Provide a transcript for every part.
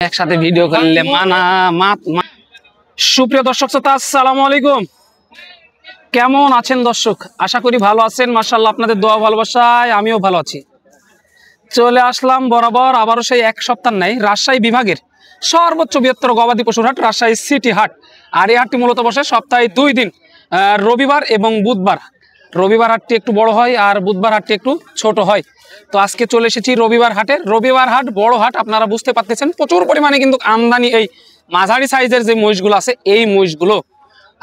একসাথে ভিডিও করলে মানা মাত। সুপ্রিয় দর্শক শ্রোতা, আসসালামু আলাইকুম। কেমন আছেন দর্শক? আশা করি ভালো আছেন। মাশাআল্লাহ, আপনাদের দোয়া ভালোবাসায় আমিও ভালো আছি। চলে আসলাম বরাবর আবারও সেই এক সপ্তাহ নাই রাজশাহী বিভাগের সর্বোচ্চ বৃহত্তর গবাদি পশুর হাট, রাজশাহী সিটি হাট। আর এই হাটটি মূলত বসে সপ্তাহে 2 দিন, রবিবার এবং বুধবার। রবিবার হাটটি একটু বড় হয় আর বুধবার হাটটি একটু ছোট হয়। তো আজকে চলে এসেছি রবিবার হাটে। রবিবার হাট বড় হাট, আপনারা বুঝতে পারতেছেন প্রচুর পরিমাণে কিন্তু আমদানি এই মাঝারি সাইজের যে মহিষগুলো আছে এই মহিষগুলো।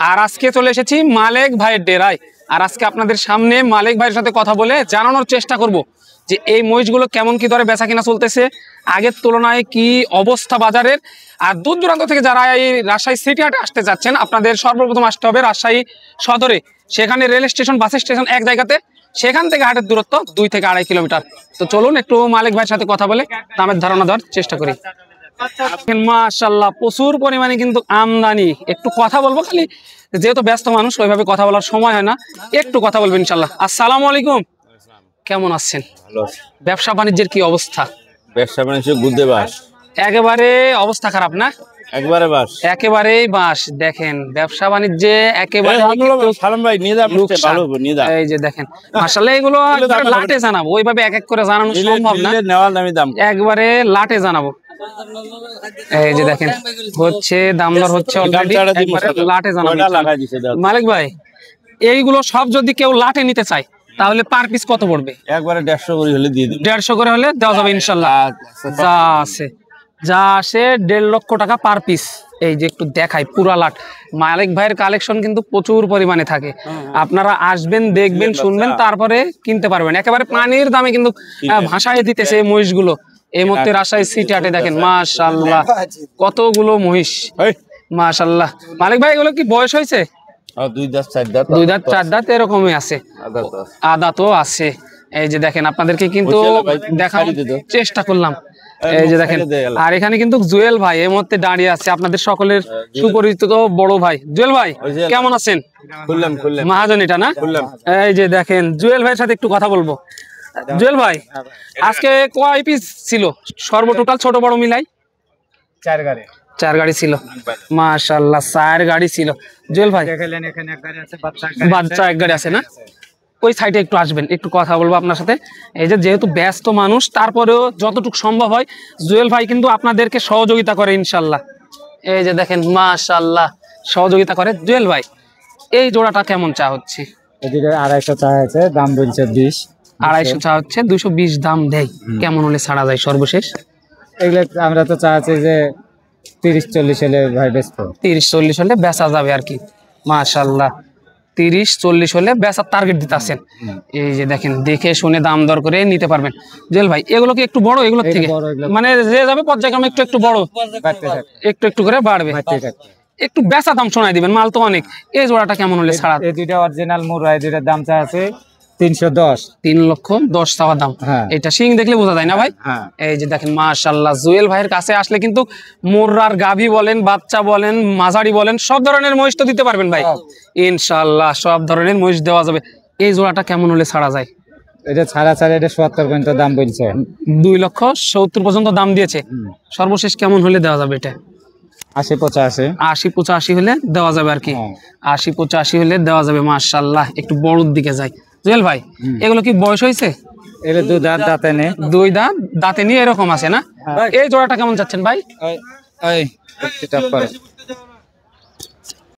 আর আজকে চলে এসেছি মালেক ভাইয়ের ডেরায়। আর আজকে আপনাদের সামনে মালেক ভাইয়ের সাথে কথা বলে জানানোর চেষ্টা করব যে এই মহিষগুলো কেমন কি দরে বেচা কিনা চলতেছে, আগের তুলনায় কি অবস্থা বাজারের। আর দূর দূরান্ত থেকে যারা এই রাজশাহী সিটি হাটে আসতে যাচ্ছেন, আপনাদের সর্বপ্রথম আসতে হবে রাজশাহী সদরে। সেখানে রেল স্টেশন, বাস স্টেশন এক জায়গাতে, সেখান থেকে হাটের দূরত্ব 2 থেকে 2.5 কিলোমিটার। তো চলুন একটু মালেক ভাইয়ের সাথে কথা বলে দামের ধারণা দেওয়ার চেষ্টা করি। মাশাআল্লাহ, প্রচুর পরিমাণে কিন্তু আমদানি। একটু কথা বলবো, খালি যেহেতু ব্যস্ত মানুষ ওইভাবে কথা বলার সময় হয় না, একটু কথা বলবেন ইনশাল্লাহ। আসসালামু আলাইকুম, কেমন আছেন? ব্যবসা বাণিজ্যের কি অবস্থা? ব্যবসা বাণিজ্য গুদে বাস, একেবারে অবস্থা খারাপ না? একবারে বাস, একেবারেই বাস। দেখেন ব্যবসা বাণিজ্যে একেবারে সালাম ভাই নিয়ে যান, ভালো নিয়ে যান। এই যে দেখেন মাশাআল্লাহ, এগুলো লাটে জানাবো, ওইভাবে এক এক করে জানানো সম্ভব না, নেওয়ার দামি দাম একবারে লাটে জানাবো। এই যে দেখেন হচ্ছে দাম দর হচ্ছে অলরেডি, একবারে লাটে জানাবো। মালিক ভাই, এইগুলো সব যদি কেউ লাটে নিতে চায় তাহলে পার পিস কত পড়বে? একবারে 150 করে হলে দিয়ে দিন। 150 করে হলে দেওয়া যাবে ইনশাআল্লাহ। যা আসে 1.5 লক্ষ টাকা পার পিস। এই যে একটু দেখাই পুরা লাট। মালিক ভাইয়ের কালেকশন কিন্তু প্রচুর পরিমাণে থাকে, আপনারা আসবেন, দেখবেন, শুনবেন, তারপরে কিনতে পারবেন। একেবারে পানির দামে কিন্তু ভাষায় দিতেছে এই মহিষগুলো এই মুহূর্তে রাজশাহী সিটি হাটে। দেখেন মাশাআল্লাহ কতগুলো মহিষ, মাশাআল্লাহ। মালিক ভাই, এগুলো কি বয়স হয়েছে? 2 দাঁত 4 দাঁত, 2 দাঁত 4 দাঁত এরকমই আছে, আদা তো আছে। এই যে দেখেন আপনাদেরকে কিন্তু দেখানোর চেষ্টা করলাম। এই যে দেখেন, আর এখানে কিন্তু জুয়েল ভাই এই মুহূর্তে দাঁড়িয়ে আছে, আপনাদের সকলের সুপরিচিত বড় ভাই। জুয়েল ভাই কেমন আছেন? মহাজন এটা না? এই যে দেখেন জুয়েল ভাইয়ের সাথে একটু কথা বলবো। জুয়েল ভাই, আজকে কয় পিস ছিল সর্বটোটাল ছোট বড় মিলাই? 4 গাড়ি ছিল। মাশাআল্লাহ 4 গাড়ি ছিল। জুয়েল ভাই, বাচ্চা এক গাড়ি আছে না? ওই সাইডে একটু আসবেন, একটু কথা বলবো আপনার সাথে। এই যে যেহেতু ব্যস্ত মানুষ, তারপরেও যতটুকু সম্ভব হয় জুয়েল ভাই কিন্তু আপনাদেরকে সহযোগিতা করে ইনশাল্লাহ। এই যে দেখেন মাশাআল্লাহ সহযোগিতা করে। জুয়েল ভাই, এই জোড়াটা কেমন চা হচ্ছে? 250 চা হচ্ছে, দাম বলছে 20। 250 চা হচ্ছে, 220 দাম দেয়। কেমন হলে ছাড়া যায় সর্বশেষ? এগুলো আমরা তো চাচ্ছি যে 30-40 হলে ভাই বেচবো। 30-40 হলে বেচা যাবে আর কি। মাশাআল্লাহ 30-40 হলে বেচার টার্গেট দিতেছেন। এই যে দেখেন, দেখে শুনে দাম দর করে নিতে পারবেন। জুয়েল ভাই, এগুলো কি একটু বড় এগুলোর থেকে? মানে যে যাবে পর্যায়ক্রমে একটু একটু বড়, একটু একটু করে বাড়বে। একটু বেচা দাম শোনাই দিবেন, মাল তো অনেক। এই জোড়াটা কেমন হলে ছাড়া? এই দুইটা অরিজিনাল মুরা, এই দুইটার দাম চা আছে 310। 3,10,00,000 চাওয়া দাম। এটা সিং দেখলে বোঝা যায় না ভাই? এই যে দেখেন মাশাআল্লাহ, জুয়েল ভাইয়ের কাছে আসলে কিন্তু মুর্রার গাভী বলেন, বাচ্চা বলেন, মাঝারি বলেন, সব ধরনের মহিষ তো দিতে পারবেন ভাই ইনশাআল্লাহ। সব ধরনের মহিষ দেওয়া যাবে। এই জোড়াটা কেমন হলে ছাড়া যায়? এটা ছাড়া এটা 70 পর্যন্ত দাম বলছে। 2,70,000 পর্যন্ত দাম দিয়েছে। সর্বশেষ কেমন হলে দেওয়া যাবে এটা? 80-85। 80-85 হলে দেওয়া যাবে আর কি। 80-85 হলে দেওয়া যাবে। মাশাআল্লাহ, একটু বড়র দিকে যাই। জুয়েল ভাই, এগুলো কি বয়স হয়েছে? এগুলো 2 দাঁত দাঁতে নেই। 2 দাঁত দাঁতে নিয়ে এরকম আছে না? এই জোড়াটা কেমন চাচ্ছেন ভাই?